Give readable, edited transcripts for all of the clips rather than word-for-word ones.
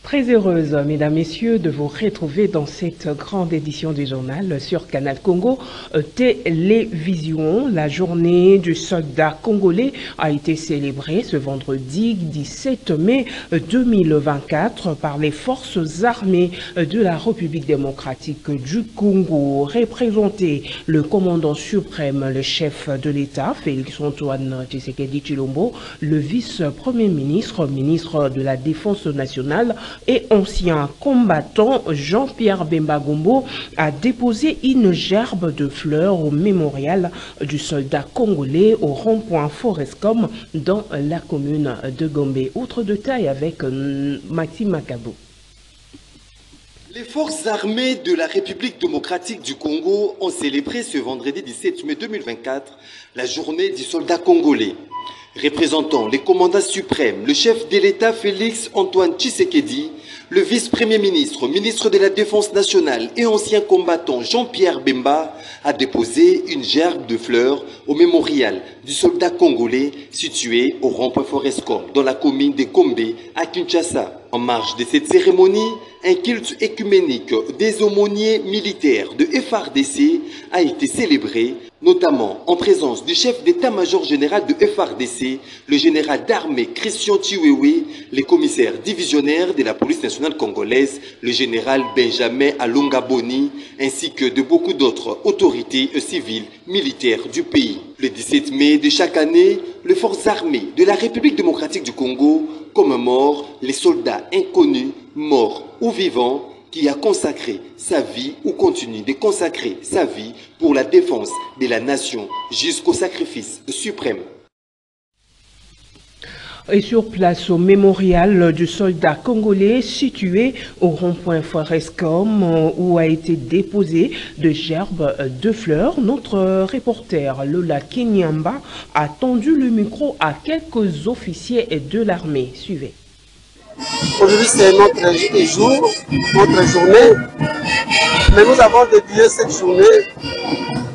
Très heureuse, mesdames, messieurs, de vous retrouver dans cette grande édition du journal sur Canal Congo Télévision. La journée du soldat congolais a été célébrée ce vendredi 17 mai 2024 par les forces armées de la République démocratique du Congo. Représenté le commandant suprême, le chef de l'État, Félix-Antoine Tshisekedi Tshilombo, le vice-premier ministre, ministre de la Défense nationale, et ancien combattant Jean-Pierre Bemba Gombo a déposé une gerbe de fleurs au mémorial du soldat congolais au rond-point Forescom dans la commune de Gombe. Autre détail avec Maxime Makabo. Les forces armées de la République démocratique du Congo ont célébré ce vendredi 17 mai 2024 la journée du soldat congolais. Représentant les commandants suprêmes, le chef de l'État Félix-Antoine Tshisekedi, le vice-premier ministre, ministre de la Défense nationale et ancien combattant Jean-Pierre Bemba a déposé une gerbe de fleurs au mémorial du soldat congolais situé au rond-point Forescom dans la commune de Gombe à Kinshasa. En marge de cette cérémonie, un culte écuménique des aumôniers militaires de FARDC a été célébré, notamment en présence du chef d'état-major général de FARDC, le général d'armée Christian Chiwewe, les commissaires divisionnaires de la police nationale congolaise, le général Benjamin Alonga Boni, ainsi que de beaucoup d'autres autorités civiles militaires du pays. Le 17 mai de chaque année, les forces armées de la République démocratique du Congo commémorent les soldats inconnus, morts ou vivants, qui a consacré sa vie ou continue de consacrer sa vie pour la défense de la nation jusqu'au sacrifice suprême. Et sur place au mémorial du soldat congolais situé au rond-point Forescom où a été déposé de gerbes de fleurs, notre reporter Lola Kenyamba a tendu le micro à quelques officiers de l'armée. Suivez. Aujourd'hui, c'est notre jour, notre journée, mais nous avons dédié cette journée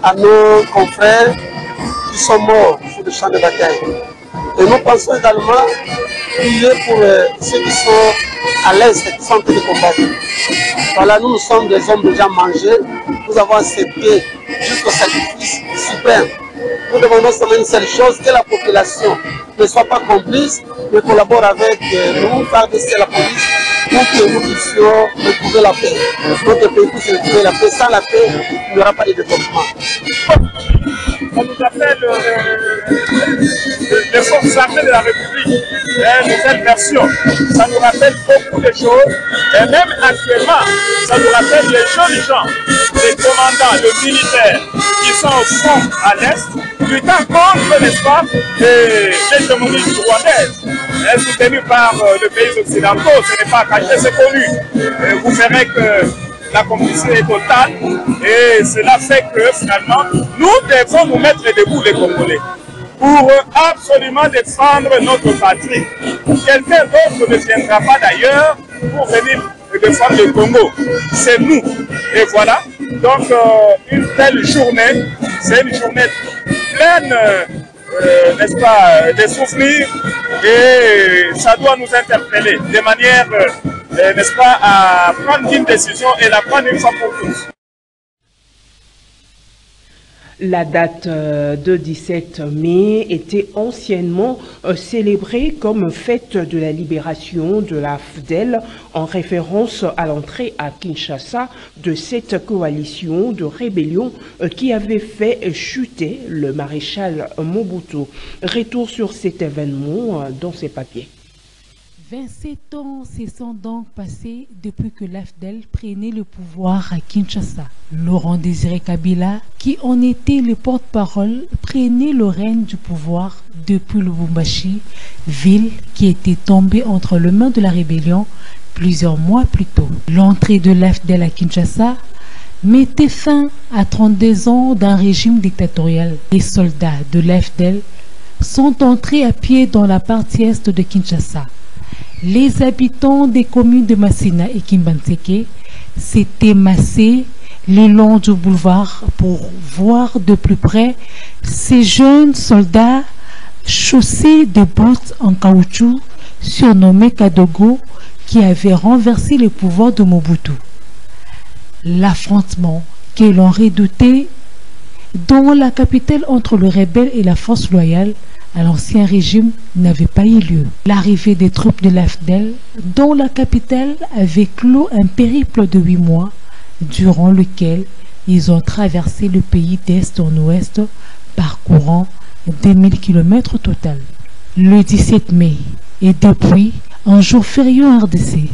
à nos confrères qui sont morts sur le champ de bataille. Et nous pensons également prier pour ceux qui sont à l'est, qui sont en train de combattre. Voilà, nous sommes des hommes déjà mangés, nous avons accepté jusqu'au sacrifice suprême. Nous demandons seulement une seule chose, que la population ne soit pas complice, mais collabore avec nous, FARDC et la police, pour que nous puissions retrouver la paix. Notre pays puisse retrouver la paix. Sans la paix, il n'y aura pas de développement. On nous appelle les forces armées de la République, une nouvelle version. Ça nous rappelle beaucoup de choses, et même actuellement, ça nous rappelle les jeunes gens, les commandants, les militaires qui sont au front à l'est, luttant contre, n'est-ce pas, l'hégémonie rwandaise, soutenue par les pays occidentaux. Ce n'est pas caché, c'est connu. Et vous verrez que la complicité est totale et cela fait que finalement nous devons nous mettre debout les Congolais pour absolument défendre notre patrie. Quelqu'un d'autre ne viendra pas d'ailleurs pour venir défendre le Congo. C'est nous. Et voilà, donc une telle journée, c'est une journée pleine, n'est-ce pas, de souvenirs et ça doit nous interpeller de manière n'est-ce pas, à prendre une décision et la prendre une fois pour tous. La date de 17 mai était anciennement célébrée comme fête de la libération de la FDL en référence à l'entrée à Kinshasa de cette coalition de rébellion qui avait fait chuter le maréchal Mobutu. Retour sur cet événement dans ses papiers. 27 ans se sont donc passés depuis que l'AFDEL prenait le pouvoir à Kinshasa. Laurent Désiré Kabila, qui en était le porte-parole, prenait le règne du pouvoir depuis Lubumbashi, ville qui était tombée entre les mains de la rébellion plusieurs mois plus tôt. L'entrée de l'AFDEL à Kinshasa mettait fin à 32 ans d'un régime dictatorial. Les soldats de l'AFDEL sont entrés à pied dans la partie est de Kinshasa. Les habitants des communes de Massina et Kimbanseke s'étaient massés le long du boulevard pour voir de plus près ces jeunes soldats chaussés de bottes en caoutchouc surnommés Kadogo, qui avait renversé le pouvoir de Mobutu. L'affrontement que l'on redoutait dans la capitale entre le rebelle et la force loyale à l'ancien régime n'avait pas eu lieu. L'arrivée des troupes de l'AFDEL dans la capitale avait clos un périple de 8 mois, durant lequel ils ont traversé le pays d'est en ouest, parcourant 2000 km au total. Le 17 mai est depuis un jour férié en RDC.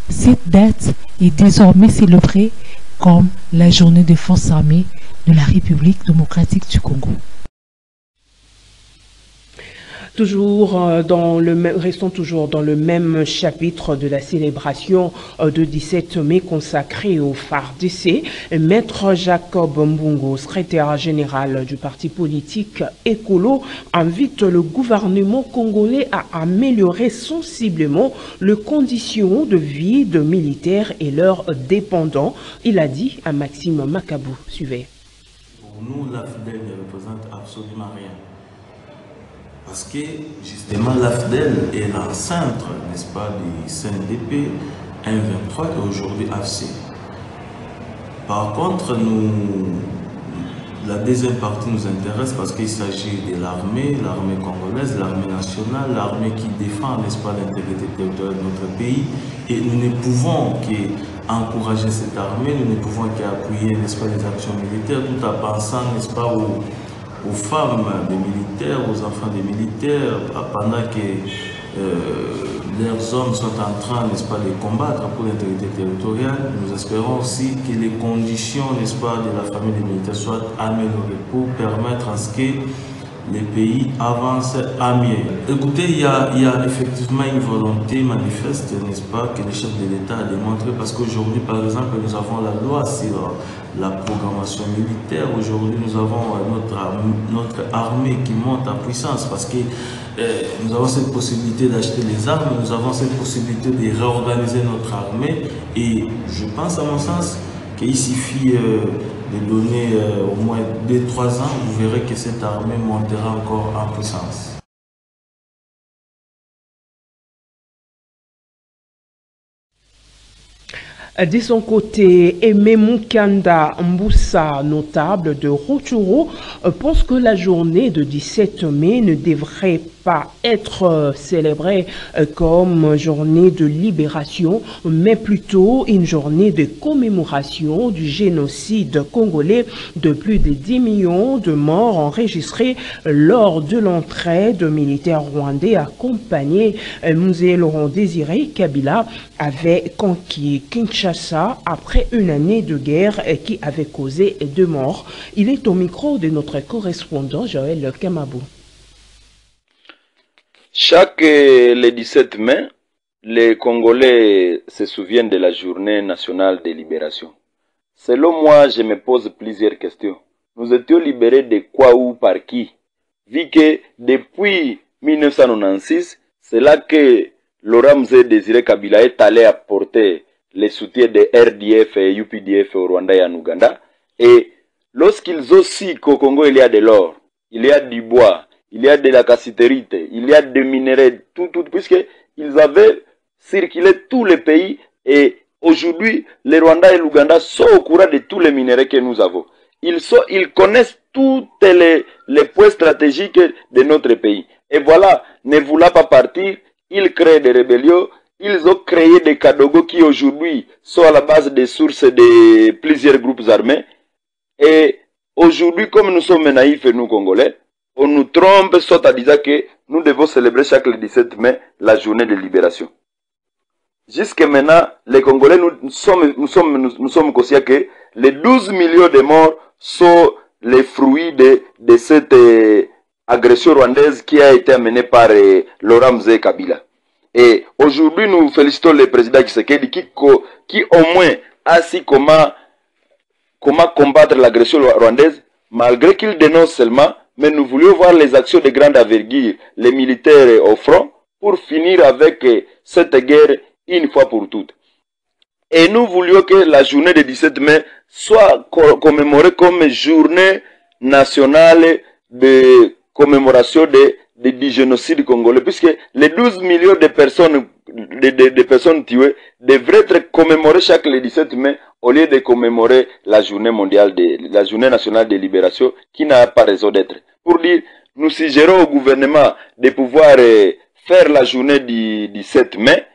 Cette date est désormais célébrée comme la journée des forces armées de la République démocratique du Congo. Restons toujours dans le même chapitre de la célébration de 17 mai consacrée au FARDC. Maître Jacob Mbungo, secrétaire général du parti politique Écolo, invite le gouvernement congolais à améliorer sensiblement les conditions de vie de militaires et leurs dépendants. Il a dit à Maxime Makabou. Suivez. Pour nous, l'AFDEL ne représente absolument rien. Parce que justement l'AFDEL est l'ancêtre, n'est-ce pas, du CNDP, 1-23 et aujourd'hui AFC. Par contre, la deuxième partie nous intéresse parce qu'il s'agit de l'armée congolaise, l'armée nationale, l'armée qui défend, n'est-ce pas, l'intégrité territoriale de notre pays. Et nous ne pouvons qu'encourager cette armée, nous ne pouvons qu'appuyer, n'est-ce pas, les actions militaires, tout en pensant, n'est-ce pas, aux femmes des militaires, aux enfants des militaires, pendant que leurs hommes sont en train, n'est-ce pas, de combattre pour l'intégrité territoriale. Nous espérons aussi que les conditions, n'est-ce pas, de la famille des militaires soient améliorées pour permettre à ce que les pays avancent à mieux. Écoutez, il y a effectivement une volonté manifeste, n'est-ce pas, que le chef de l'État a démontré, parce qu'aujourd'hui, par exemple, nous avons la loi sur la programmation militaire. Aujourd'hui, nous avons notre armée qui monte en puissance parce que nous avons cette possibilité d'acheter les armes, nous avons cette possibilité de réorganiser notre armée et je pense à mon sens qu'il suffit de donner au moins 2-3 ans, vous verrez que cette armée montera encore en puissance. De son côté, Aimé Moukanda Mboussa, notable de Rutshuru, pense que la journée de 17 mai ne devrait pas être célébrée comme journée de libération, mais plutôt une journée de commémoration du génocide congolais de plus de 10 millions de morts enregistrés lors de l'entrée de militaires rwandais accompagnés. Mzee Laurent Désiré Kabila avait conquis Kinshasa après une année de guerre qui avait causé 2 morts. Il est au micro de notre correspondant Joël Kamabou. Chaque le 17 mai, les Congolais se souviennent de la journée nationale de libération. Selon moi, je me pose plusieurs questions. Nous étions libérés de quoi ou par qui? Vu que depuis 1996, c'est là que Laurent Désiré Kabila est allé apporter les soutiens de RDF et UPDF au Rwanda et en Ouganda. Et lorsqu'ils ont su qu'au Congo il y a de l'or, il y a du bois, il y a de la cassiterite, il y a des minéraux, tout, puisqu'ils avaient circulé tous les pays et aujourd'hui, les Rwandais et l'Ouganda sont au courant de tous les minéraux que nous avons. Ils connaissent tous les points stratégiques de notre pays. Et voilà, ne voulant pas partir, ils créent des rébellions, ils ont créé des Kadogo qui aujourd'hui sont à la base des sources de plusieurs groupes armés. Et aujourd'hui, comme nous sommes naïfs et nous Congolais, on nous trompe soit en disant que nous devons célébrer chaque le 17 mai la journée de libération. Jusqu'à maintenant, les Congolais, nous sommes conscients que les 12 millions de morts sont les fruits de cette agression rwandaise qui a été menée par Laurent Kabila. Et aujourd'hui, nous félicitons le président Tshisekedi qui au moins a su comment combattre l'agression rwandaise, malgré qu'il dénonce seulement. Mais nous voulions voir les actions de grande envergure, les militaires au front, pour finir avec cette guerre une fois pour toutes. Et nous voulions que la journée du 17 mai soit commémorée comme journée nationale de commémoration du génocide congolais, puisque les 12 millions de personnes de personnes tuées devraient être commémorées chaque le 17 mai au lieu de commémorer la journée nationale de libération qui n'a pas raison d'être. Pour dire, nous suggérons au gouvernement de pouvoir faire la journée du 17 mai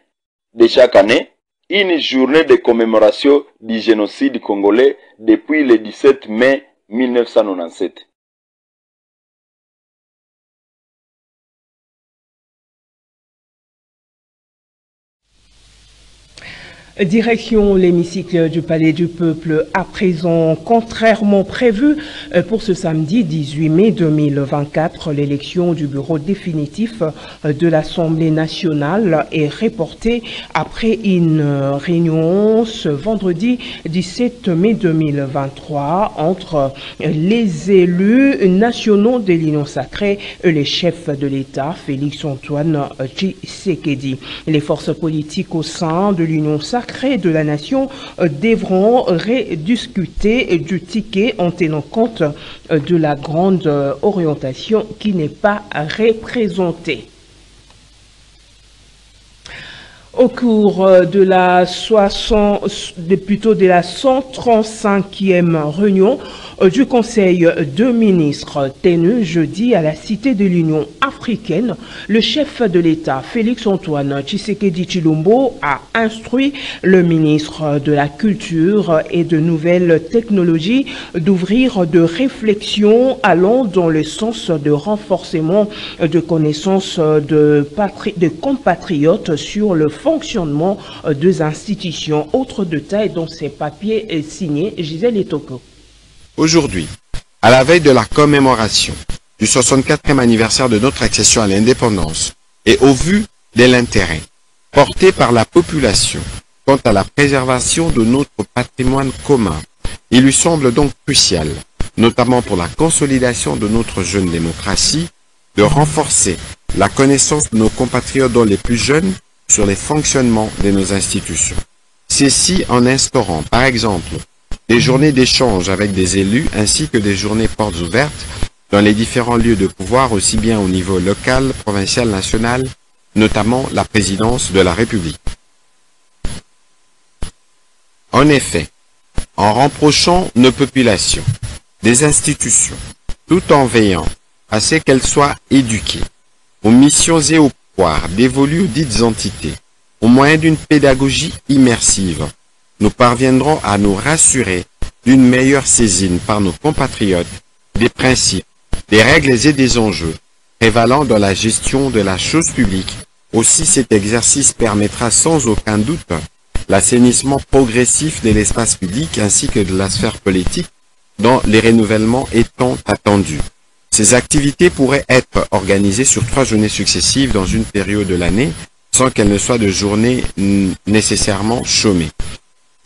de chaque année une journée de commémoration du génocide congolais depuis le 17 mai 1997. Direction l'hémicycle du Palais du Peuple à présent, contrairement prévu pour ce samedi 18 mai 2024, l'élection du bureau définitif de l'Assemblée nationale est reportée après une réunion ce vendredi 17 mai 2023 entre les élus nationaux de l'Union sacrée et les chefs de l'État, Félix-Antoine Tshisekedi. Les forces politiques au sein de l'Union sacrée de la nation devront rediscuter du ticket en tenant compte de la grande orientation qui n'est pas représentée. Au cours de la 135e réunion du Conseil de ministres tenu jeudi à la Cité de l'Union africaine, le chef de l'État, Félix-Antoine Tshisekedi Tshilombo, a instruit le ministre de la Culture et de Nouvelles Technologies d'ouvrir de réflexions allant dans le sens de renforcement de connaissances de compatriotes sur le fonctionnement des institutions. Autre détail dans ces papiers signés Gisèle Etoko. Aujourd'hui, à la veille de la commémoration du 64e anniversaire de notre accession à l'indépendance et au vu de l'intérêt porté par la population quant à la préservation de notre patrimoine commun, il lui semble donc crucial, notamment pour la consolidation de notre jeune démocratie, de renforcer la connaissance de nos compatriotes dont les plus jeunes sur les fonctionnements de nos institutions. Ceci en instaurant, par exemple, des journées d'échange avec des élus ainsi que des journées portes ouvertes dans les différents lieux de pouvoir aussi bien au niveau local, provincial, national, notamment la présidence de la République. En effet, en rapprochant nos populations des institutions, tout en veillant à ce qu'elles soient éduquées aux missions et aux pouvoirs dévolus aux dites entités, au moyen d'une pédagogie immersive, nous parviendrons à nous rassurer d'une meilleure saisine par nos compatriotes des principes, des règles et des enjeux prévalant dans la gestion de la chose publique. Aussi, cet exercice permettra sans aucun doute l'assainissement progressif de l'espace public ainsi que de la sphère politique dont les renouvellements étant attendus. Ces activités pourraient être organisées sur 3 journées successives dans une période de l'année sans qu'elles ne soient de journées nécessairement chômées.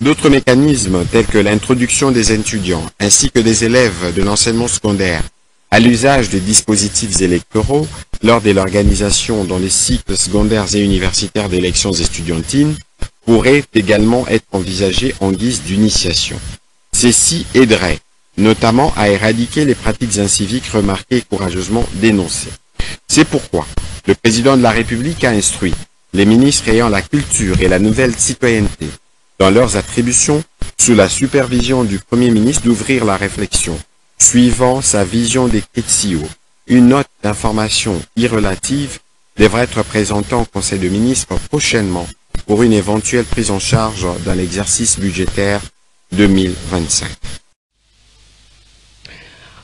D'autres mécanismes tels que l'introduction des étudiants ainsi que des élèves de l'enseignement secondaire à l'usage des dispositifs électoraux lors de l'organisation dans les cycles secondaires et universitaires d'élections estudiantines pourraient également être envisagés en guise d'initiation. Ceci aiderait notamment à éradiquer les pratiques inciviques remarquées et courageusement dénoncées. C'est pourquoi le président de la République a instruit les ministres ayant la culture et la nouvelle citoyenneté dans leurs attributions, sous la supervision du Premier ministre, d'ouvrir la réflexion, suivant sa vision des Ketsio. Une note d'information irrelative devrait être présentée au Conseil de ministres prochainement pour une éventuelle prise en charge dans l'exercice budgétaire 2025.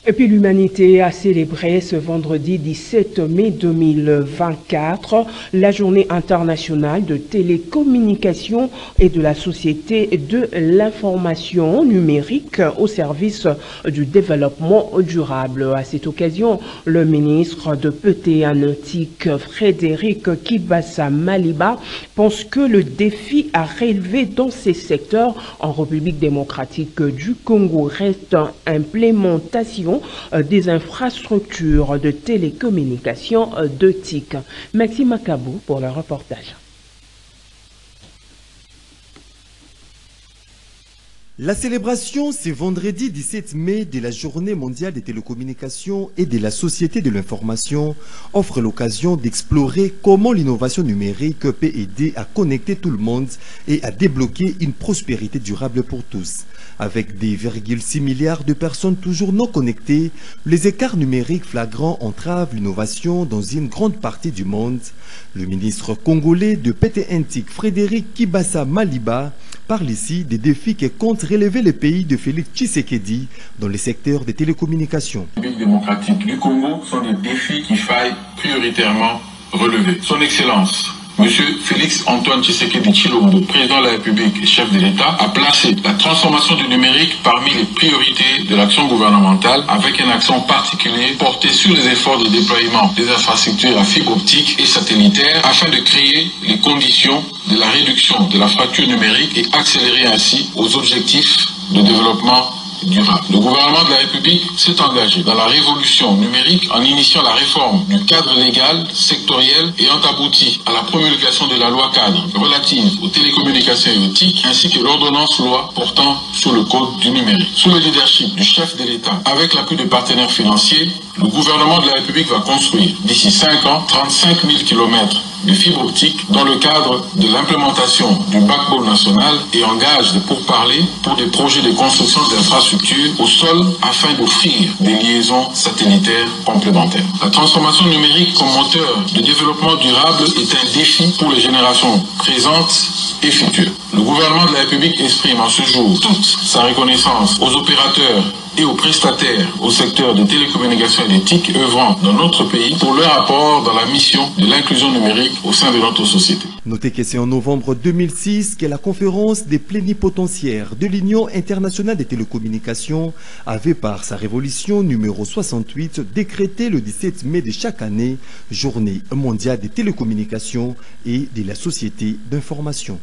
Et puis l'humanité a célébré ce vendredi 17 mai 2024 la journée internationale de télécommunication et de la société de l'information numérique au service du développement durable. À cette occasion, le ministre de Peuté Nautique Frédéric Kibassa Maliba pense que le défi à relever dans ces secteurs en République démocratique du Congo reste implémentation des infrastructures de télécommunications de TIC. Maxime Makabou pour le reportage. La célébration ce vendredi 17 mai de la Journée mondiale des télécommunications et de la société de l'information offre l'occasion d'explorer comment l'innovation numérique peut aider à connecter tout le monde et à débloquer une prospérité durable pour tous. Avec des 2,6 milliards de personnes toujours non connectées, les écarts numériques flagrants entravent l'innovation dans une grande partie du monde. Le ministre congolais de PTNTIC, Frédéric Kibasa Maliba, parle ici des défis que compte relever le pays de Félix Tshisekedi dans le secteur des télécommunications. Les Républiques démocratiques du Congo sont des défis qu'il faille prioritairement relever. Son Excellence, Monsieur Félix Antoine Tshisekedi Tshilombo, président de la République et chef de l'État, a placé la transformation du numérique parmi les priorités de l'action gouvernementale, avec un accent particulier porté sur les efforts de déploiement des infrastructures à fibre optique et satellitaire, afin de créer les conditions de la réduction de la fracture numérique et accélérer ainsi aux objectifs de développement durable. Le gouvernement de la République s'est engagé dans la révolution numérique en initiant la réforme du cadre légal, sectoriel, ayant abouti à la promulgation de la loi cadre relative aux télécommunications et aux TIC, ainsi que l'ordonnance loi portant sur le code du numérique. Sous le leadership du chef de l'État, avec l'appui de partenaires financiers, le gouvernement de la République va construire d'ici 5 ans 35 000 km de fibre optique dans le cadre de l'implémentation du backbone national et engage des pourparlers pour des projets de construction d'infrastructures au sol afin d'offrir des liaisons satellitaires complémentaires. La transformation numérique comme moteur de développement durable est un défi pour les générations présentes et futures. Le gouvernement de la République exprime en ce jour toute sa reconnaissance aux opérateurs et aux prestataires au secteur des télécommunications et des TIC œuvrant dans notre pays pour leur apport dans la mission de l'inclusion numérique au sein de notre société. Notez que c'est en novembre 2006 que la conférence des plénipotentiaires de l'Union internationale des télécommunications avait par sa révolution numéro 68 décrété le 17 mai de chaque année Journée mondiale des télécommunications et de la société d'information.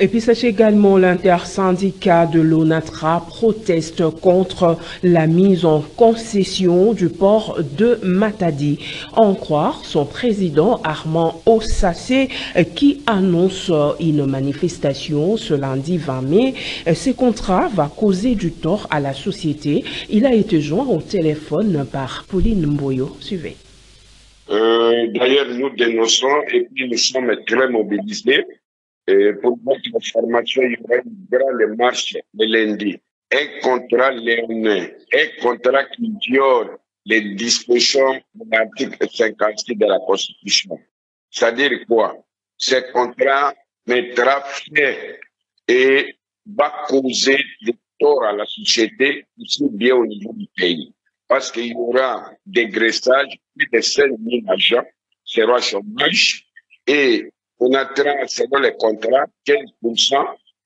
Et puis sachez également l'intersyndicat de l'ONATRA proteste contre la mise en concession du port de Matadi. En croire son président Armand Ossassé qui annonce une manifestation ce lundi 20 mai. Ce contrat va causer du tort à la société. Il a été joint au téléphone par Pauline Mboyo. Suivez. D'ailleurs, nous dénonçons et puis nous sommes très mobilisés. Pour votre information, il y aura une grande marche le lundi. Un contrat léonin, un contrat qui viole les dispositions de l'article 56 de la Constitution. C'est-à-dire quoi? Ce contrat mettra fin et va causer des torts à la société, aussi bien au niveau du pays. Parce qu'il y aura des graissages, plus de 5 000 agents seront chômage et on a, selon les contrats, 15%,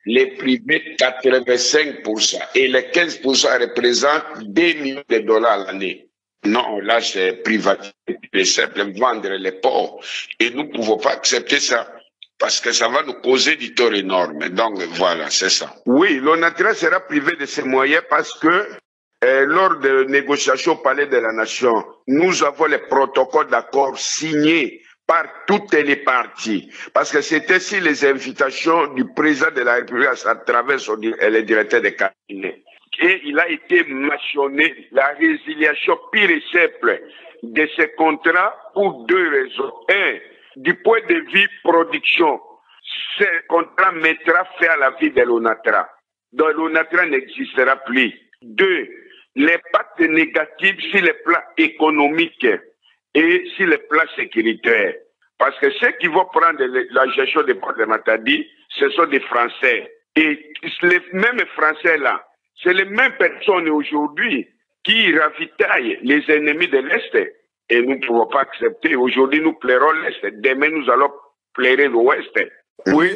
les privés 85%. Et les 15% représentent 2 millions de dollars à l'année. Non, là, c'est privatiser, c'est simple, vendre les ports. Et nous ne pouvons pas accepter ça. Parce que ça va nous causer du tort énorme. Donc, voilà, c'est ça. Oui, l'ONATRA sera privé de ses moyens parce que lors de négociations au Palais de la Nation, nous avons les protocoles d'accord signés par toutes les parties. Parce que c'était si les invitations du président de la République à travers le directeur de cabinet. Et il a été mentionné la résiliation pure et simple de ce contrat pour 2 raisons. 1, du point de vue production, ce contrat mettra fin à la vie de l'ONATRA. Donc l'ONATRA n'existera plus. 2, l'impact négatif sur le plan économique et sur le plan sécuritaire. Parce que ceux qui vont prendre la gestion des ports de Matadi, ce sont des Français. Et les mêmes Français-là, c'est les mêmes personnes aujourd'hui qui ravitaillent les ennemis de l'Est. Et nous ne pouvons pas accepter. Aujourd'hui, nous plairons l'Est. Demain, nous allons plairer l'Ouest. Oui,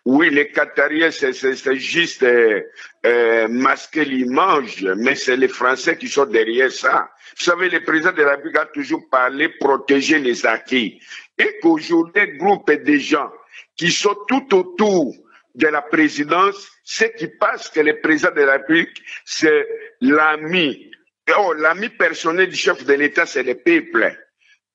oui, les Qatariens, c'est juste masquer l'image, mais c'est les Français qui sont derrière ça. Vous savez, le président de la République a toujours parlé protéger les acquis. Et qu'aujourd'hui, un groupe de gens qui sont tout autour de la présidence, ce qui passe que le président de la République, c'est l'ami. Oh, l'ami personnel du chef de l'État, c'est le peuple.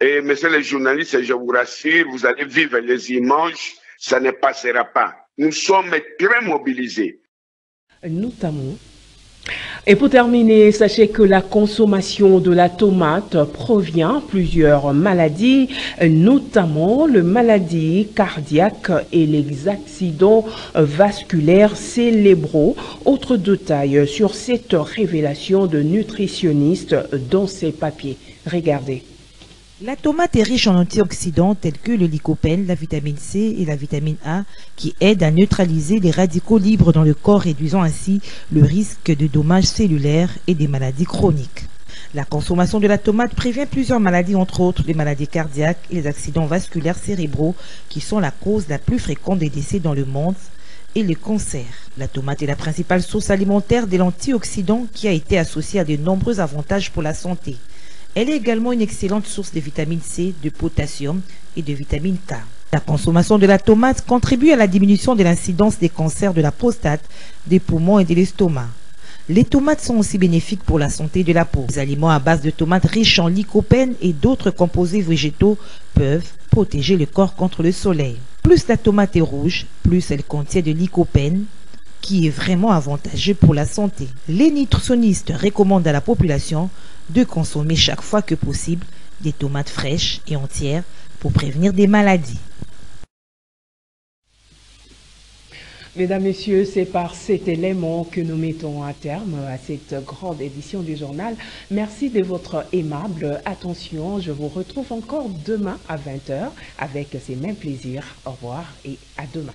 Et messieurs les journalistes, je vous rassure, vous allez vivre les images, ça ne passera pas. nous sommes très mobilisés. Notamment. Et pour terminer, sachez que la consommation de la tomate provient de plusieurs maladies, notamment les maladies cardiaques et les accidents vasculaires cérébraux. Autre détail sur cette révélation de nutritionniste dans ses papiers. Regardez. La tomate est riche en antioxydants tels que le lycopène, la vitamine C et la vitamine A qui aident à neutraliser les radicaux libres dans le corps, réduisant ainsi le risque de dommages cellulaires et des maladies chroniques. La consommation de la tomate prévient plusieurs maladies, entre autres les maladies cardiaques et les accidents vasculaires cérébraux qui sont la cause la plus fréquente des décès dans le monde et le cancer. La tomate est la principale source alimentaire de l'antioxydant qui a été associée à de nombreux avantages pour la santé. Elle est également une excellente source de vitamine C, de potassium et de vitamine K. La consommation de la tomate contribue à la diminution de l'incidence des cancers de la prostate, des poumons et de l'estomac. Les tomates sont aussi bénéfiques pour la santé de la peau. Les aliments à base de tomates riches en lycopène et d'autres composés végétaux peuvent protéger le corps contre le soleil. Plus la tomate est rouge, plus elle contient de lycopène, qui est vraiment avantageux pour la santé. Les nutritionnistes recommandent à la population de consommer chaque fois que possible des tomates fraîches et entières pour prévenir des maladies. Mesdames, Messieurs, c'est par cet élément que nous mettons un terme à cette grande édition du journal. Merci de votre aimable attention. Je vous retrouve encore demain à 20 h avec ces mêmes plaisirs. Au revoir et à demain.